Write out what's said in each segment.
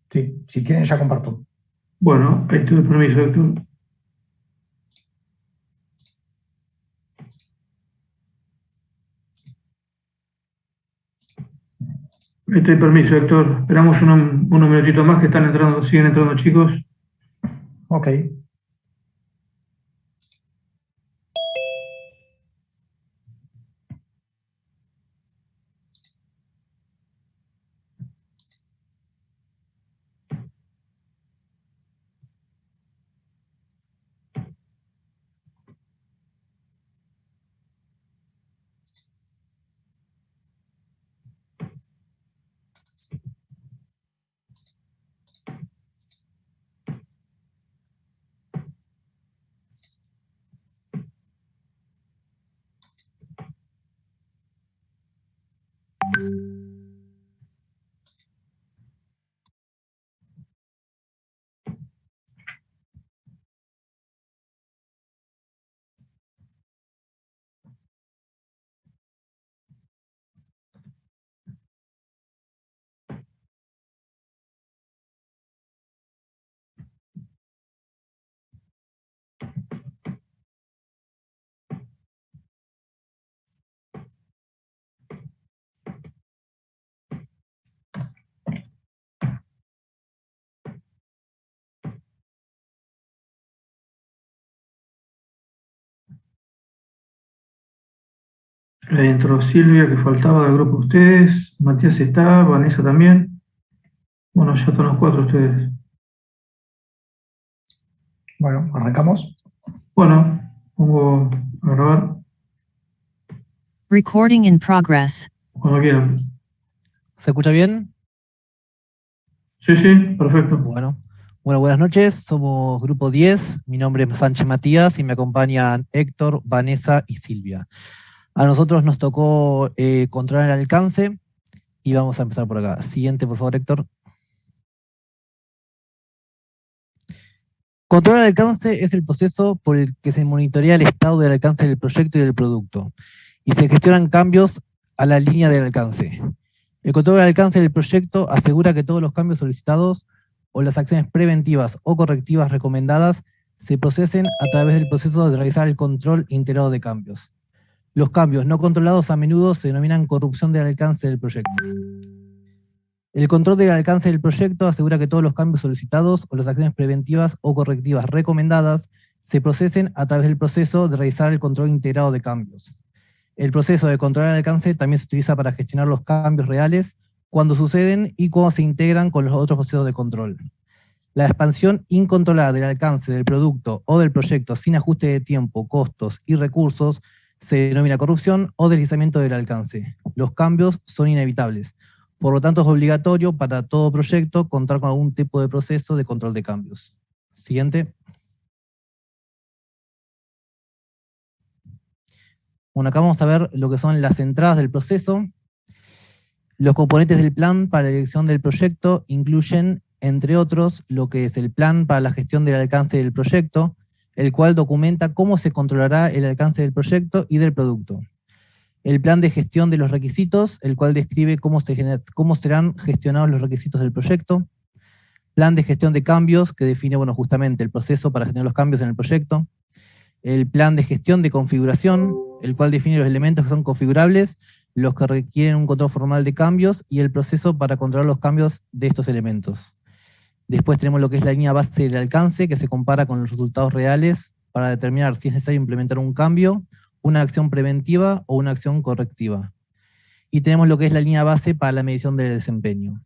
Sí, si quieren ya comparto. Bueno, ahí te doy permiso, Héctor. Ahí te doy permiso, Héctor. Esperamos unos minutitos más que siguen entrando chicos. Ok. Ahí entró Silvia, que faltaba del grupo de ustedes. Matías está, Vanessa también. Bueno, ya están los 4 ustedes. Bueno, arrancamos. Bueno, pongo a grabar Recording in progress. cuando quieran. ¿Se escucha bien? Sí, sí, perfecto. Bueno, buenas noches. Somos Grupo 10. Mi nombre es Sánchez Matías y me acompañan Héctor, Vanessa y Silvia. A nosotros nos tocó controlar el alcance y vamos a empezar por acá. Siguiente, por favor, Héctor. Controlar el alcance es el proceso por el que se monitorea el estado del alcance del proyecto y del producto, y se gestionan cambios a la línea del alcance. El control del alcance del proyecto asegura que todos los cambios solicitados o las acciones preventivas o correctivas recomendadas se procesen a través del proceso de realizar el control integrado de cambios. Los cambios no controlados a menudo se denominan corrupción del alcance del proyecto. El control del alcance del proyecto asegura que todos los cambios solicitados o las acciones preventivas o correctivas recomendadas se procesen a través del proceso de realizar el control integrado de cambios. El proceso de controlar el alcance también se utiliza para gestionar los cambios reales cuando suceden y cuando se integran con los otros procesos de control. La expansión incontrolada del alcance del producto o del proyecto sin ajuste de tiempo, costos y recursos se denomina corrupción o deslizamiento del alcance. Los cambios son inevitables. Por lo tanto, es obligatorio para todo proyecto contar con algún tipo de proceso de control de cambios. Siguiente. Bueno, acá vamos a ver lo que son las entradas del proceso. Los componentes del plan para la dirección del proyecto incluyen, entre otros, lo que es el plan para la gestión del alcance del proyecto, el cual documenta cómo se controlará el alcance del proyecto y del producto. El plan de gestión de los requisitos, el cual describe cómo serán gestionados los requisitos del proyecto. Plan de gestión de cambios, que define, justamente el proceso para gestionar los cambios en el proyecto. El plan de gestión de configuración, el cual define los elementos que son configurables, los que requieren un control formal de cambios y el proceso para controlar los cambios de estos elementos. Después tenemos lo que es la línea base del alcance, que se compara con los resultados reales para determinar si es necesario implementar un cambio, una acción preventiva o una acción correctiva. Y tenemos lo que es la línea base para la medición del desempeño.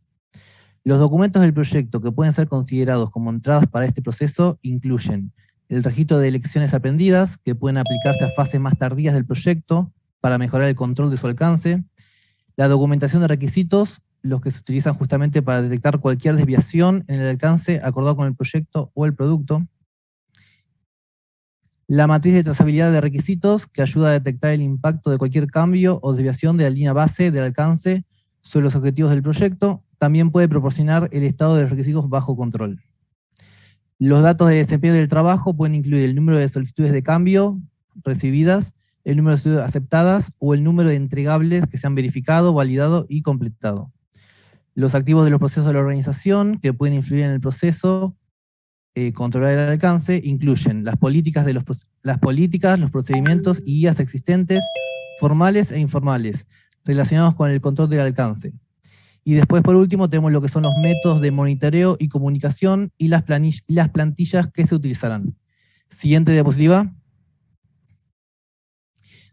Los documentos del proyecto que pueden ser considerados como entradas para este proceso incluyen el registro de lecciones aprendidas, que pueden aplicarse a fases más tardías del proyecto para mejorar el control de su alcance, la documentación de requisitos, los que se utilizan justamente para detectar cualquier desviación en el alcance acordado con el proyecto o el producto, la matriz de trazabilidad de requisitos, que ayuda a detectar el impacto de cualquier cambio o desviación de la línea base del alcance sobre los objetivos del proyecto, también puede proporcionar el estado de los requisitos bajo control. Los datos de desempeño del trabajo pueden incluir el número de solicitudes de cambio recibidas, el número de solicitudes aceptadas o el número de entregables que se han verificado, validado y completado. Los activos de los procesos de la organización que pueden influir en el proceso, controlar el alcance, incluyen las políticas, los procedimientos y guías existentes, formales e informales, relacionados con el control del alcance. Y después, por último, tenemos lo que son los métodos de monitoreo y comunicación y las plantillas que se utilizarán. Siguiente diapositiva.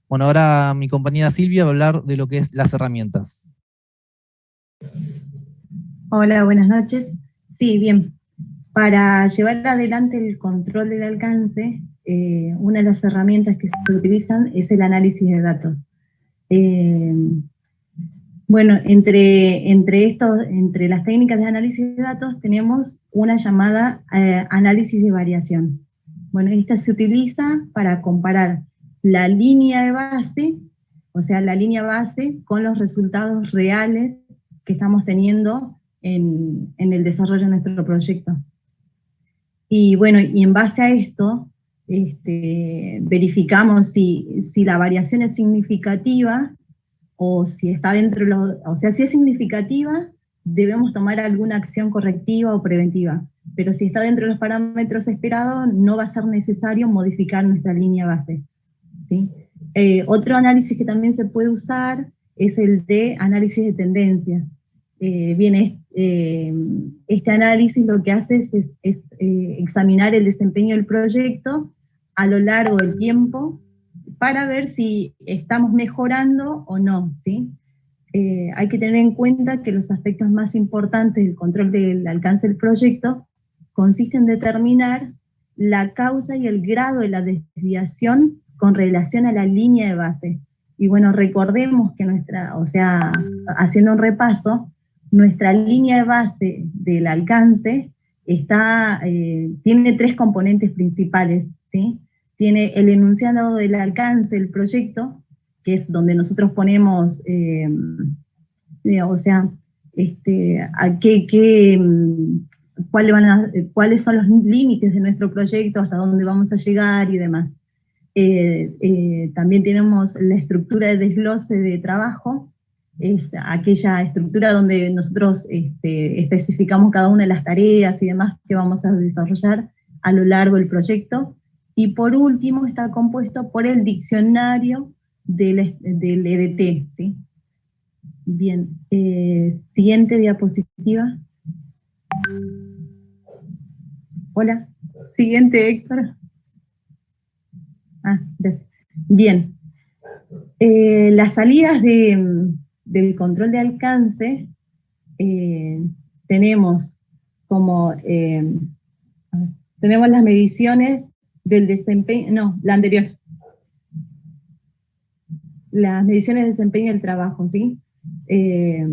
Bueno, ahora mi compañera Silvia va a hablar de lo que es las herramientas. Hola, buenas noches. Sí, bien. Para llevar adelante el control del alcance, una de las herramientas que se utilizan es el análisis de datos. Bueno, entre las técnicas de análisis de datos tenemos una llamada análisis de variación. Bueno, esta se utiliza para comparar la línea de base, o sea, la línea base con los resultados reales que estamos teniendo en el desarrollo de nuestro proyecto. Y bueno, y en base a esto, verificamos si la variación es significativa o si está dentro de o sea, si es significativa, debemos tomar alguna acción correctiva o preventiva. Pero si está dentro de los parámetros esperados, no va a ser necesario modificar nuestra línea base, ¿sí? Otro análisis que también se puede usar es el de análisis de tendencias. Este análisis lo que hace es examinar el desempeño del proyecto a lo largo del tiempo para ver si estamos mejorando o no, ¿sí? Hay que tener en cuenta que los aspectos más importantes del control del alcance del proyecto consisten en determinar la causa y el grado de la desviación con relación a la línea de base. Y bueno, recordemos que haciendo un repaso, nuestra línea de base del alcance tiene tres componentes principales, ¿sí? Tiene el enunciado del alcance del proyecto, que es donde nosotros ponemos, cuáles son los límites de nuestro proyecto, hasta dónde vamos a llegar y demás. También tenemos la estructura de desglose de trabajo, es aquella estructura donde nosotros especificamos cada una de las tareas y demás que vamos a desarrollar a lo largo del proyecto. Y por último está compuesto por el diccionario del EDT, ¿sí? Bien, siguiente diapositiva. Hola, siguiente, Héctor. Gracias. Bien, las salidas del control de alcance tenemos tenemos las mediciones del desempeño, la anterior. Las mediciones de desempeño del trabajo, ¿sí? Es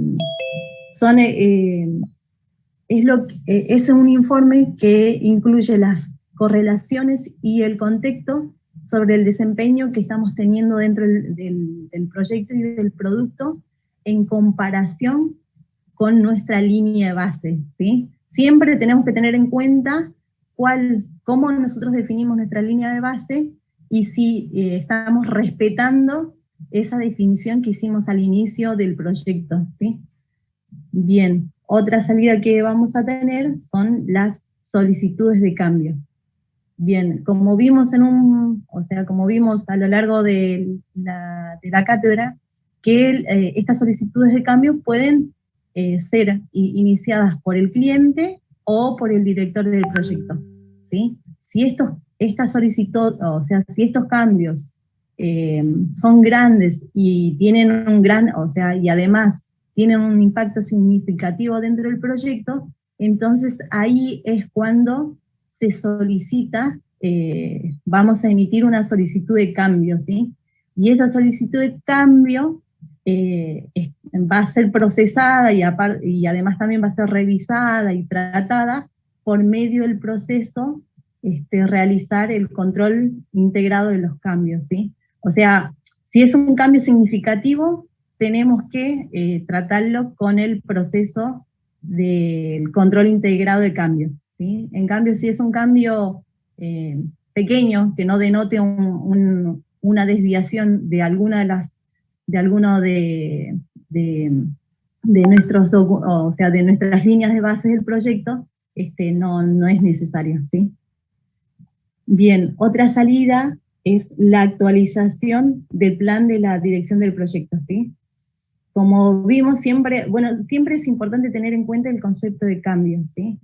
un informe que incluye las correlaciones y el contexto sobre el desempeño que estamos teniendo dentro del proyecto y del producto en comparación con nuestra línea de base, ¿sí? Siempre tenemos que tener en cuenta cómo nosotros definimos nuestra línea de base y si estamos respetando esa definición que hicimos al inicio del proyecto, ¿sí? Bien, otra salida que vamos a tener son las solicitudes de cambio. Bien, como vimos como vimos a lo largo de la cátedra, que estas solicitudes de cambio pueden ser iniciadas por el cliente o por el director del proyecto, ¿sí? Si estas solicitudes, si estos cambios son grandes y tienen y además tienen un impacto significativo dentro del proyecto, entonces ahí es cuando se solicita, vamos a emitir una solicitud de cambio, ¿sí? Y esa solicitud de cambio va a ser procesada y además también va a ser revisada y tratada por medio del proceso realizar el control integrado de los cambios, ¿sí? O sea, si es un cambio significativo, tenemos que tratarlo con el proceso del control integrado de cambios, ¿sí? En cambio, si es un cambio pequeño, que no denote una desviación de alguno de nuestras líneas de base del proyecto, no es necesario, ¿sí? Bien, otra salida es la actualización del plan de la dirección del proyecto, ¿sí? Como vimos siempre, siempre es importante tener en cuenta el concepto de cambio, ¿sí?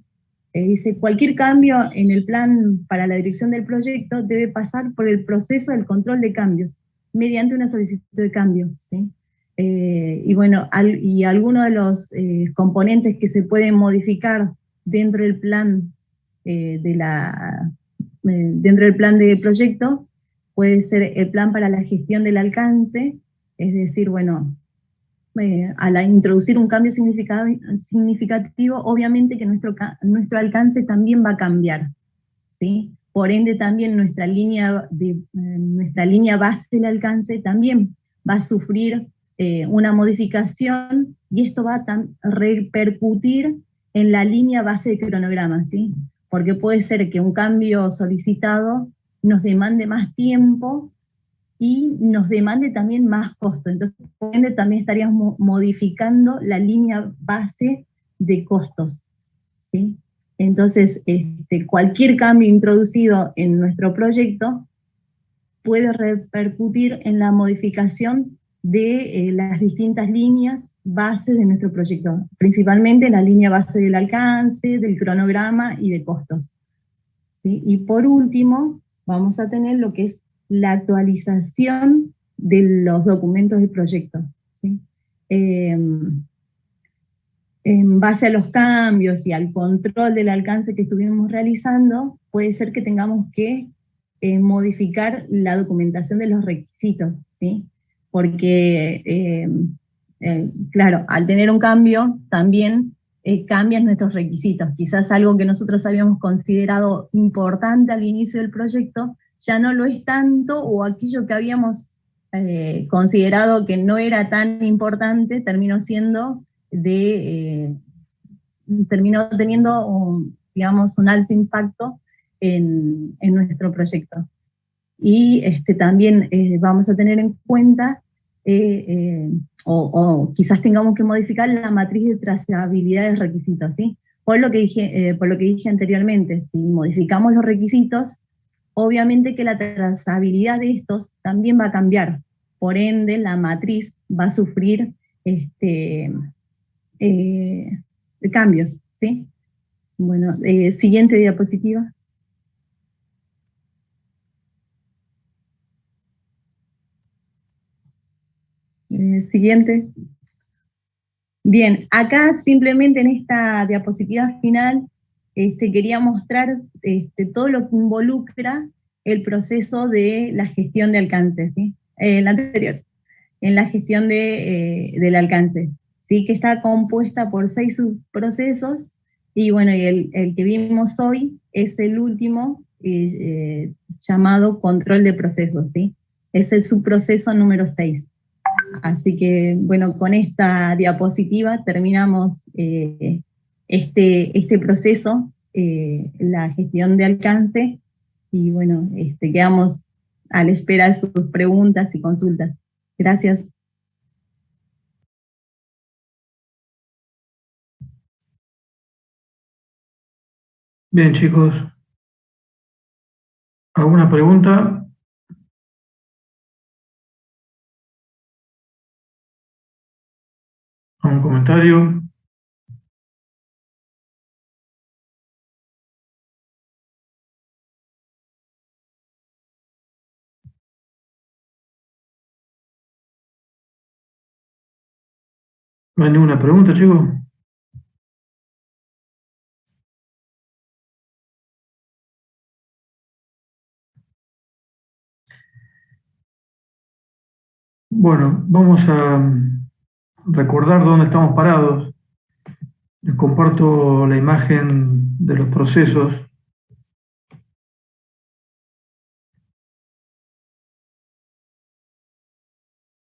Dice, cualquier cambio en el plan para la dirección del proyecto debe pasar por el proceso del control de cambios, mediante una solicitud de cambio, ¿sí? Y bueno, algunos de los componentes que se pueden modificar dentro del plan dentro del plan de proyecto puede ser el plan para la gestión del alcance, es decir, bueno, al introducir un cambio significativo, obviamente que nuestro alcance también va a cambiar, ¿sí? Por ende, también nuestra línea base del alcance también va a sufrir una modificación, y esto va a repercutir en la línea base de cronograma, ¿sí? Porque puede ser que un cambio solicitado nos demande más tiempo y nos demande también más costo. Entonces, por ende, también estaríamos modificando la línea base de costos, ¿sí? Entonces, cualquier cambio introducido en nuestro proyecto puede repercutir en la modificación de las distintas líneas base de nuestro proyecto, principalmente la línea base del alcance, del cronograma y de costos, ¿sí? Y por último, vamos a tener lo que es la actualización de los documentos del proyecto, ¿sí? En base a los cambios y al control del alcance que estuvimos realizando, puede ser que tengamos que modificar la documentación de los requisitos, ¿sí? Porque, claro, al tener un cambio, también cambian nuestros requisitos. Quizás algo que nosotros habíamos considerado importante al inicio del proyecto, ya no lo es tanto, o aquello que habíamos considerado que no era tan importante, terminó teniendo digamos, un alto impacto en nuestro proyecto. Y también vamos a tener en cuenta, o quizás tengamos que modificar la matriz de trazabilidad de requisitos, ¿sí? Por lo que dije anteriormente, si modificamos los requisitos, obviamente que la trazabilidad de estos también va a cambiar. Por ende, la matriz va a sufrir cambios, ¿sí? Bueno, siguiente diapositiva. Siguiente. Bien, acá simplemente en esta diapositiva final quería mostrar todo lo que involucra el proceso de la gestión de alcance, ¿sí? La anterior, en la gestión del alcance, ¿sí? Que está compuesta por 6 subprocesos, y bueno, y el que vimos hoy es el último, llamado control de procesos, ¿sí? Es el subproceso número 6. Así que, bueno, con esta diapositiva terminamos este proceso, la gestión de alcance, y bueno, quedamos a la espera de sus preguntas y consultas. Gracias. Bien, chicos. ¿Alguna pregunta? ¿Algún comentario? ¿No hay ninguna pregunta, chicos? Bueno, vamos a recordar dónde estamos parados. Les comparto la imagen de los procesos.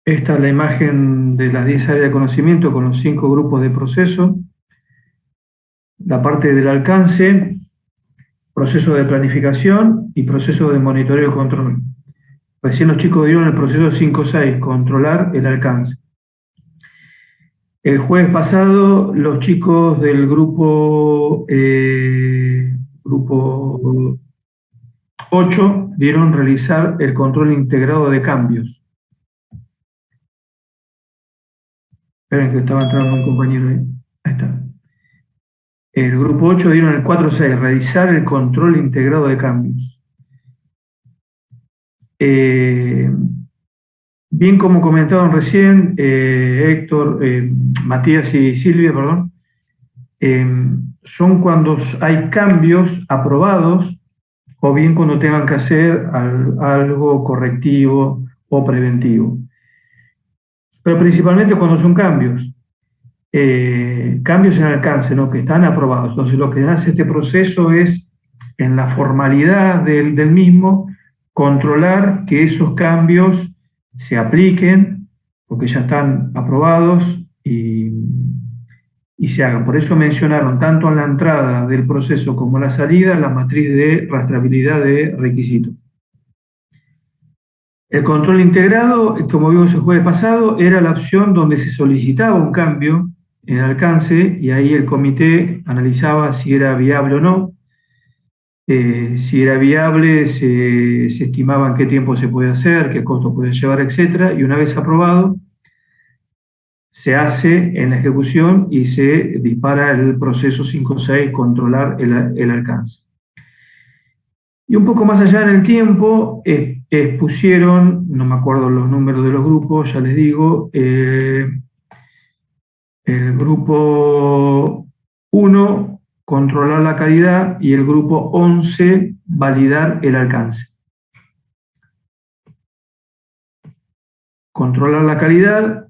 Esta es la imagen de las 10 áreas de conocimiento con los 5 grupos de proceso. La parte del alcance, proceso de planificación y proceso de monitoreo y control. Recién los chicos dieron el proceso 5.6, controlar el alcance. El jueves pasado, los chicos del grupo 8 dieron realizar el control integrado de cambios. Esperen que estaba entrando un compañero ahí. Ahí está. El grupo 8 dieron el 4.6, realizar el control integrado de cambios. Bien como comentaban recién Héctor, Matías y Silvia, perdón, son cuando hay cambios aprobados o bien cuando tengan que hacer algo correctivo o preventivo. Pero principalmente cuando son cambios. Cambios en alcance, ¿no?, que están aprobados. Entonces lo que hace este proceso es, en la formalidad del mismo, controlar que esos cambios se apliquen, porque ya están aprobados y se hagan. Por eso mencionaron tanto en la entrada del proceso como en la salida la matriz de rastreabilidad de requisitos. El control integrado, como vimos el jueves pasado, era la opción donde se solicitaba un cambio en alcance y ahí el comité analizaba si era viable o no. Si era viable, se estimaba en qué tiempo se puede hacer, qué costo puede llevar, etc. Y una vez aprobado, se hace en la ejecución y se dispara el proceso 5.6, controlar el alcance. Y un poco más allá en el tiempo, expusieron, no me acuerdo los números de los grupos, ya les digo, el grupo 1, controlar la calidad, y el grupo 11, validar el alcance. Controlar la calidad,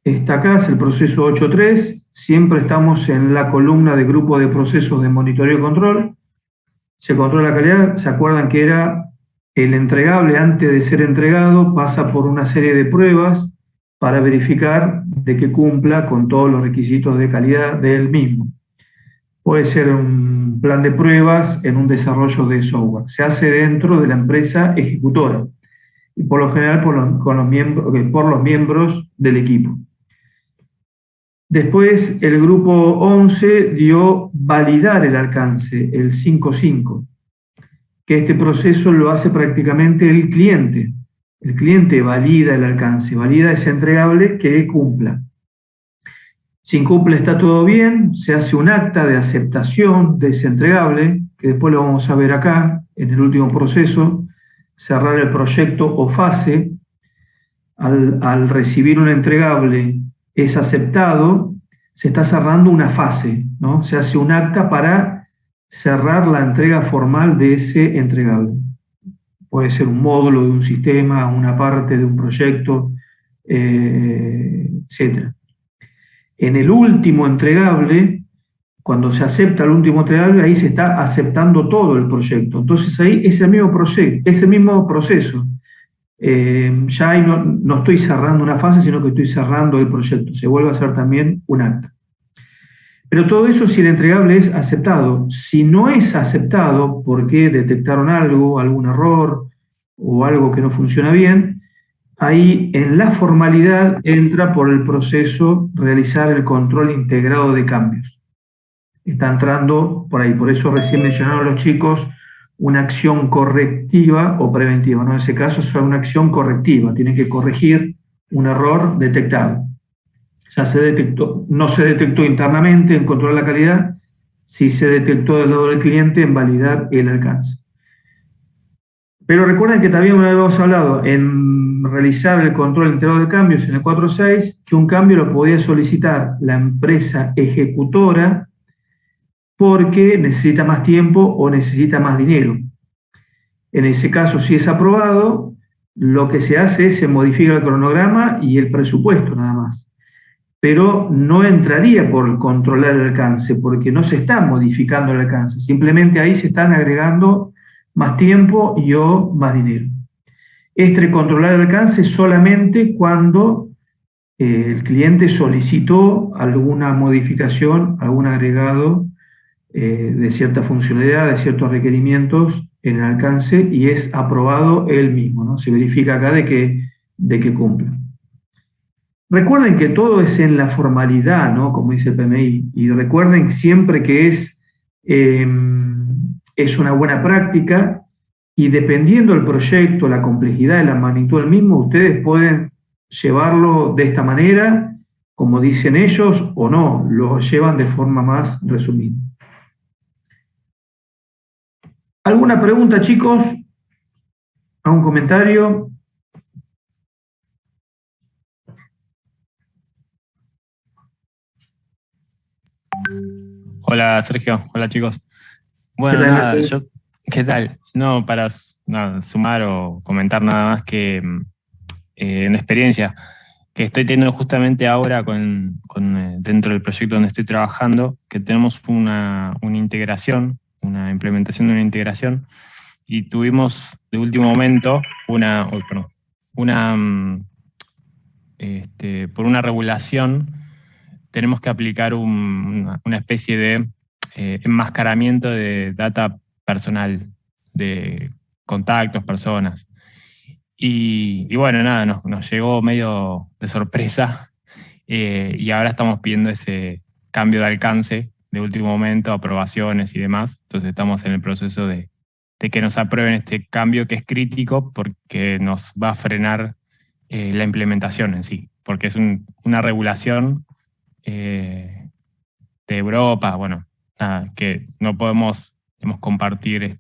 está acá, es el proceso 8.3, siempre estamos en la columna de grupo de procesos de monitoreo y control. Se controla la calidad, ¿se acuerdan que era el entregable antes de ser entregado? Pasa por una serie de pruebas para verificar de que cumpla con todos los requisitos de calidad del mismo. Puede ser un plan de pruebas en un desarrollo de software. Se hace dentro de la empresa ejecutora y por lo general por los miembros del equipo. Después el grupo 11 dio validar el alcance, el 5.5, que este proceso lo hace prácticamente el cliente. El cliente valida el alcance, valida ese entregable que cumpla. Si incumple está todo bien, se hace un acta de aceptación de ese entregable, que después lo vamos a ver acá, en el último proceso, cerrar el proyecto o fase. Al recibir un entregable es aceptado, se está cerrando una fase, ¿no? Se hace un acta para cerrar la entrega formal de ese entregable. Puede ser un módulo de un sistema, una parte de un proyecto, etc. En el último entregable, cuando se acepta el último entregable, ahí se está aceptando todo el proyecto. Entonces ahí es el mismo proceso. Ya ahí no estoy cerrando una fase, sino que estoy cerrando el proyecto. Se vuelve a hacer también un acta. Pero todo eso si el entregable es aceptado. Si no es aceptado porque detectaron algo, algún error o algo que no funciona bien, ahí en la formalidad entra por el proceso realizar el control integrado de cambios. Está entrando por ahí. Por eso recién mencionaron los chicos una acción correctiva o preventiva. ¿No? En ese caso es una acción correctiva. Tienen que corregir un error detectado. Ya se detectó, no se detectó internamente en controlar la calidad, sí se detectó del lado del cliente en validar el alcance. Pero recuerden que también una vez hemos hablado en realizar el control integrado de cambios en el 4.6, que un cambio lo podía solicitar la empresa ejecutora porque necesita más tiempo o necesita más dinero. En ese caso, si es aprobado, lo que se hace es se modifica el cronograma y el presupuesto nada más. Pero no entraría por controlar el alcance, porque no se está modificando el alcance, simplemente ahí se están agregando más tiempo y o más dinero. Controlar el alcance solamente cuando el cliente solicitó alguna modificación, algún agregado de cierta funcionalidad, de ciertos requerimientos en el alcance y es aprobado él mismo, ¿no? Se verifica acá de que cumpla. Recuerden que todo es en la formalidad, ¿no? Como dice el PMI, y recuerden siempre que es una buena práctica, y dependiendo del proyecto, la complejidad y la magnitud del mismo, ustedes pueden llevarlo de esta manera, como dicen ellos, o no, lo llevan de forma más resumida. ¿Alguna pregunta, chicos? ¿Algún comentario? Hola Sergio, hola chicos. Bueno, ¿Qué tal, nada, Néstor? ¿qué tal? No, para nada, sumar o comentar nada más que en experiencia que estoy teniendo justamente ahora dentro del proyecto donde estoy trabajando, que tenemos una integración, una implementación de una integración, y tuvimos de último momento por una regulación, tenemos que aplicar una especie de enmascaramiento de data personal, de contactos, personas. Y bueno, nada, nos llegó medio de sorpresa y ahora estamos pidiendo ese cambio de alcance de último momento, aprobaciones y demás. Entonces estamos en el proceso de que nos aprueben este cambio que es crítico porque nos va a frenar la implementación en sí, porque es una regulación de Europa, bueno, nada, que no podemos compartir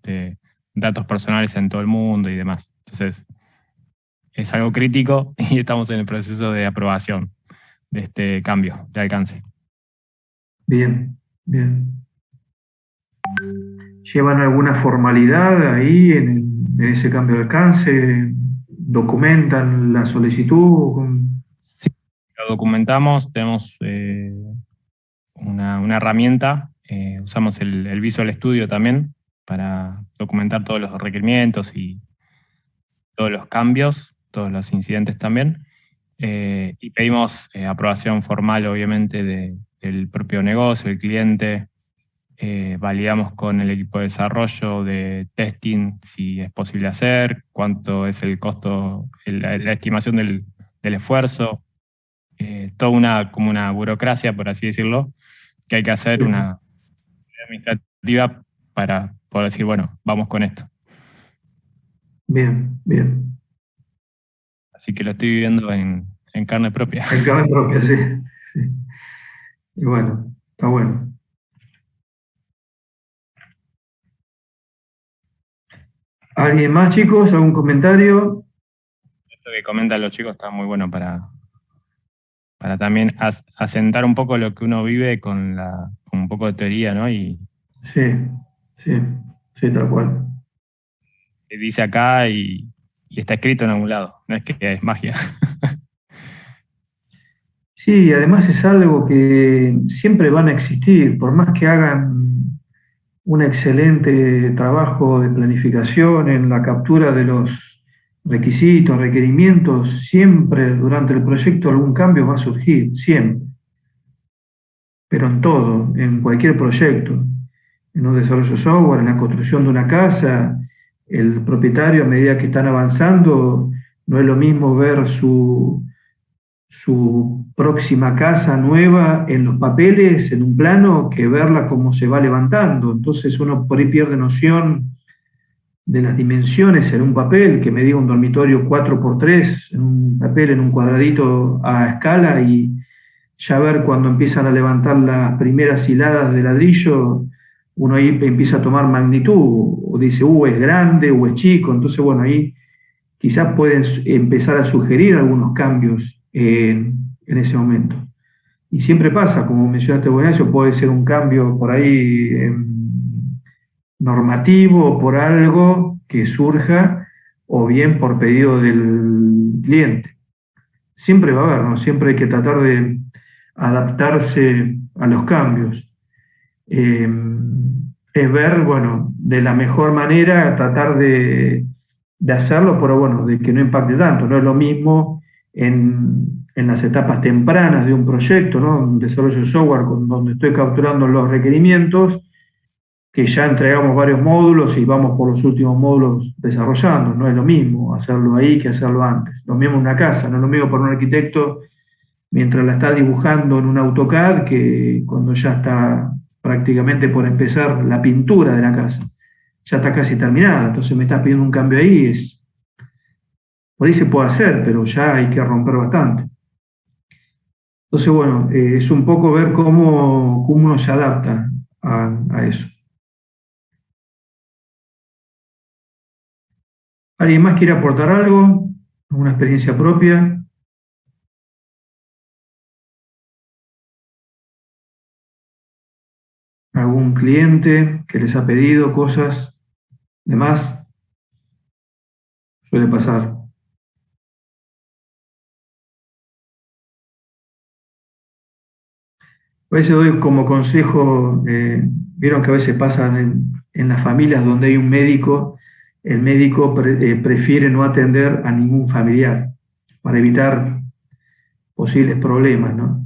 datos personales en todo el mundo y demás. Entonces, es algo crítico y estamos en el proceso de aprobación de este cambio de alcance. Bien, bien. ¿Llevan alguna formalidad ahí en ese cambio de alcance? ¿Documentan la solicitud? Sí, lo documentamos, tenemos una herramienta, usamos el Visual Studio también para documentar todos los requerimientos y todos los cambios, todos los incidentes también. Y pedimos aprobación formal, obviamente, del propio negocio, del cliente. Validamos con el equipo de desarrollo, de testing, si es posible hacer, cuánto es el costo, la estimación del esfuerzo. Toda como una burocracia, por así decirlo, que hay que hacer, una administrativa para poder decir, bueno, vamos con esto. Bien, bien. Así que lo estoy viviendo en carne propia. En carne propia, sí. Y bueno, está bueno. ¿Alguien más, chicos? ¿Algún comentario? Esto que comentan los chicos está muy bueno para también asentar un poco lo que uno vive con un poco de teoría, ¿no? Y Sí, tal cual. dice acá y está escrito en algún lado, no es que es magia. Sí, además es algo que siempre van a existir, por más que hagan un excelente trabajo de planificación en la captura de los requisitos, requerimientos, siempre durante el proyecto algún cambio va a surgir, siempre. Pero en todo, en cualquier proyecto, en un desarrollo de software, en la construcción de una casa, el propietario a medida que están avanzando, no es lo mismo ver su próxima casa nueva en los papeles, en un plano, que verla como se va levantando. Entonces uno por ahí pierde noción de las dimensiones en un papel, que me diga un dormitorio 4x3, en un papel, en un cuadradito a escala, y ya ver cuando empiezan a levantar las primeras hiladas de ladrillo, uno ahí empieza a tomar magnitud, o dice, es grande, es chico. Entonces, bueno, ahí quizás pueden empezar a sugerir algunos cambios en ese momento. Y siempre pasa, como mencionaste, Ignacio, puede ser un cambio por ahí normativo, por algo que surja, o bien por pedido del cliente. Siempre va a haber, ¿no? Siempre hay que tratar de adaptarse a los cambios. Es ver, bueno, de la mejor manera, tratar de hacerlo, pero bueno, de que no impacte tanto. No es lo mismo en las etapas tempranas de un proyecto, ¿no? Un desarrollo de software donde estoy capturando los requerimientos, que ya entregamos varios módulos y vamos por los últimos módulos desarrollando. No es lo mismo hacerlo ahí que hacerlo antes. Lo mismo en una casa, no es lo mismo para un arquitecto mientras la está dibujando en un AutoCAD, que cuando ya está prácticamente por empezar la pintura de la casa. Ya está casi terminada, entonces me está pidiendo un cambio ahí. Por ahí se puede hacer, pero ya hay que romper bastante. Entonces, bueno, es un poco ver cómo uno se adapta a eso. ¿Alguien más quiere aportar algo? ¿Alguna experiencia propia? ¿Algún cliente que les ha pedido cosas de más? Suele pasar. A veces doy como consejo, vieron que a veces pasan en las familias donde hay un médico, el médico prefiere no atender a ningún familiar para evitar posibles problemas, ¿no?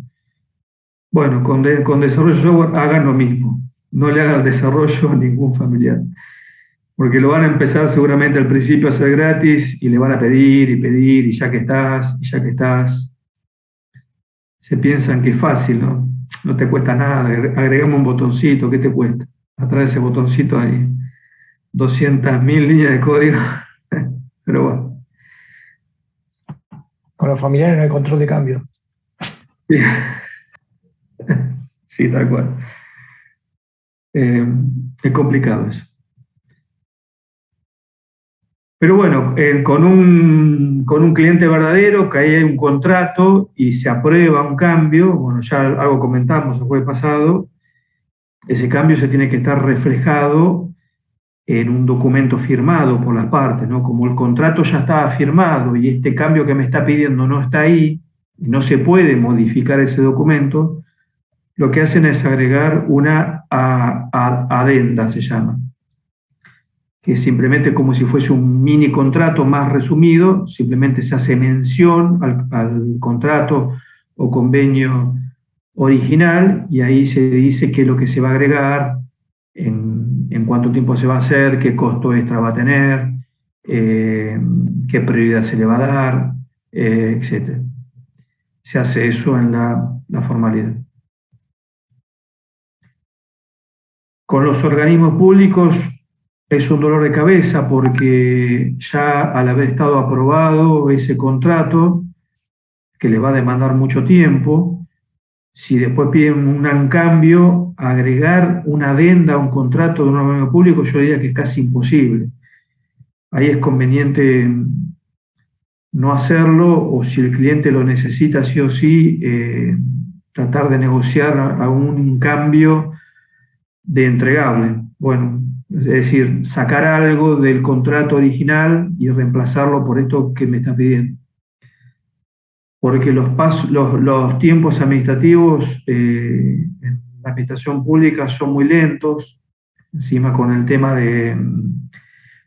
Bueno, con desarrollo de software hagan lo mismo, no le hagan desarrollo a ningún familiar, porque lo van a empezar seguramente al principio a hacer gratis y le van a pedir y pedir y ya que estás, y ya que estás, se piensan que es fácil, ¿no? No te cuesta nada, agregamos un botoncito, ¿qué te cuesta? Atrás de ese botoncito hay 200.000 líneas de código, pero bueno. Con los familiares no hay control de cambio. Sí, sí, tal cual. Es complicado eso. Pero bueno, con un cliente verdadero, que ahí hay un contrato y se aprueba un cambio, bueno, ya algo comentamos el jueves pasado, ese cambio se tiene que estar reflejado en un documento firmado por las partes, ¿no? Como el contrato ya estaba firmado y este cambio que me está pidiendo no está ahí, y no se puede modificar ese documento, lo que hacen es agregar una adenda, se llama, que simplemente como si fuese un mini contrato más resumido, simplemente se hace mención al contrato o convenio original y ahí se dice qué es lo que se va a agregar, en cuánto tiempo se va a hacer, qué costo extra va a tener, qué prioridad se le va a dar, etc. Se hace eso en la formalidad. Con los organismos públicos es un dolor de cabeza porque ya al haber estado aprobado ese contrato, que le va a demandar mucho tiempo, si después piden un cambio, agregar una adenda a un contrato de un organismo público, yo diría que es casi imposible. Ahí es conveniente no hacerlo, o si el cliente lo necesita sí o sí, tratar de negociar un cambio de entregable. Bueno, es decir, sacar algo del contrato original y reemplazarlo por esto que me está pidiendo. Porque los tiempos administrativos en la administración pública son muy lentos, encima con el tema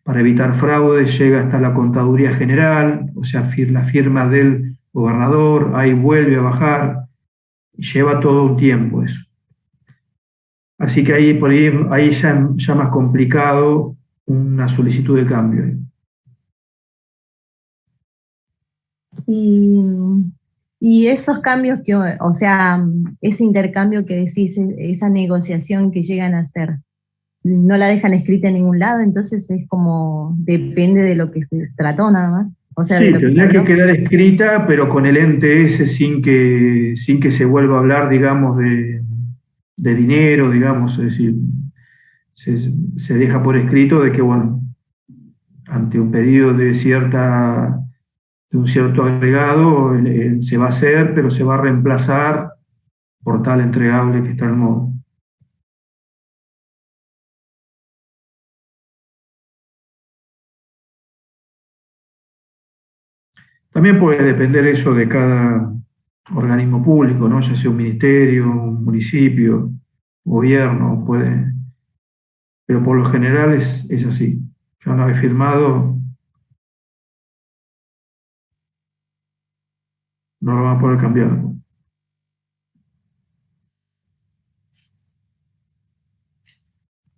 para evitar fraudes, llega hasta la Contaduría General, o sea, la firma del gobernador, ahí vuelve a bajar, y lleva todo un tiempo eso. Así que ahí ya más complicado una solicitud de cambio. Y esos cambios o sea, ese intercambio que decís, esa negociación que llegan a hacer, no la dejan escrita en ningún lado, entonces es como, depende de lo que se trató nada más. O sea, Sí, de lo que se tendría que habló. quedar escrita, pero con el ente ese sin que se vuelva a hablar, digamos, de dinero, digamos, es decir, se deja por escrito de que, bueno, ante un pedido de un cierto agregado, se va a hacer, pero se va a reemplazar por tal entregable que está en modo. También puede depender eso de cada organismo público, ¿no? Ya sea un ministerio, un municipio, gobierno, pero por lo general es así. Ya una vez firmado, no lo van a poder cambiar.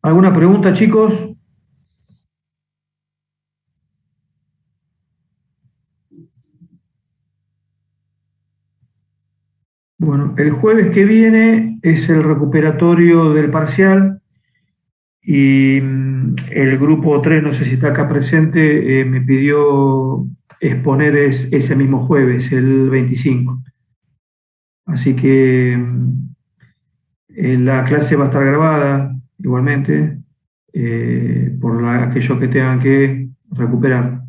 ¿Alguna pregunta, chicos? Bueno, el jueves que viene es el recuperatorio del parcial y el grupo 3, no sé si está acá presente, me pidió exponer ese mismo jueves, el 25. Así que la clase va a estar grabada igualmente por aquellos que tengan que recuperar.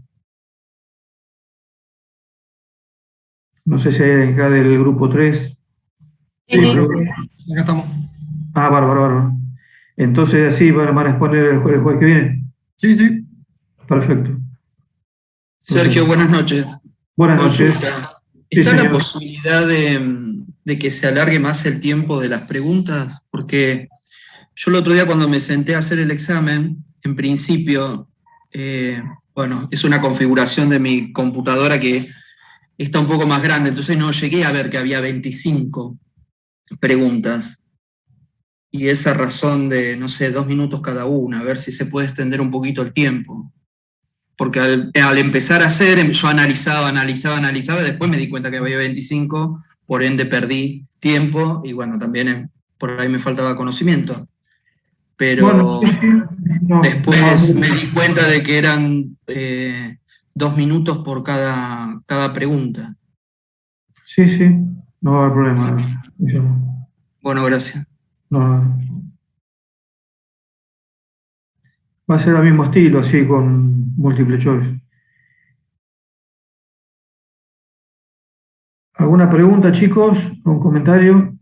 No sé si hay alguien acá del grupo 3. Sí. Acá estamos. Ah, bárbaro. Entonces así van a exponer el jueves que viene. Sí. Perfecto. Sergio, buenas noches. Buenas noches. Consulta. Sí, ¿Está la señor. posibilidad de que se alargue más el tiempo de las preguntas? Porque yo el otro día cuando me senté a hacer el examen, en principio, es una configuración de mi computadora que está un poco más grande, entonces no llegué a ver que había 25 preguntas. Y esa razón de, 2 minutos cada una, a ver si se puede extender un poquito el tiempo. Porque al empezar a hacer, yo analizaba, y después me di cuenta que había 25, por ende perdí tiempo, y también por ahí me faltaba conocimiento. Pero No, después me di cuenta de que eran 2 minutos por cada pregunta. Sí, no va a haber problema. Bueno, gracias. No. Va a ser el mismo estilo, así, con múltiple choice. ¿Alguna pregunta, chicos? ¿Un comentario?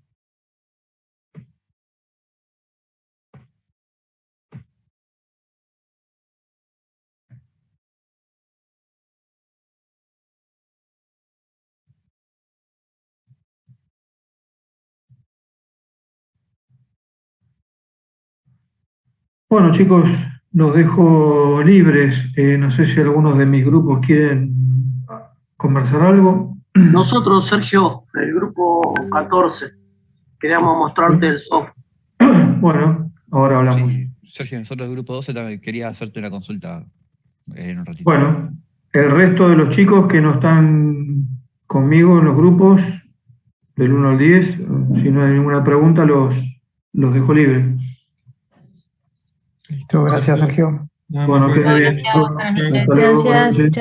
Bueno, chicos, los dejo libres. No sé si algunos de mis grupos quieren conversar algo. Nosotros, Sergio, el grupo 14, queríamos mostrarte el software. Bueno, ahora hablamos. Sí, Sergio, nosotros del grupo 12 también quería hacerte una consulta en un ratito. Bueno, el resto de los chicos que no están conmigo en los grupos, del 1 al 10, si no hay ninguna pregunta, los dejo libres. Listo, gracias, Sergio. Bueno, que Gracias. bien. Hasta luego, buenas noches.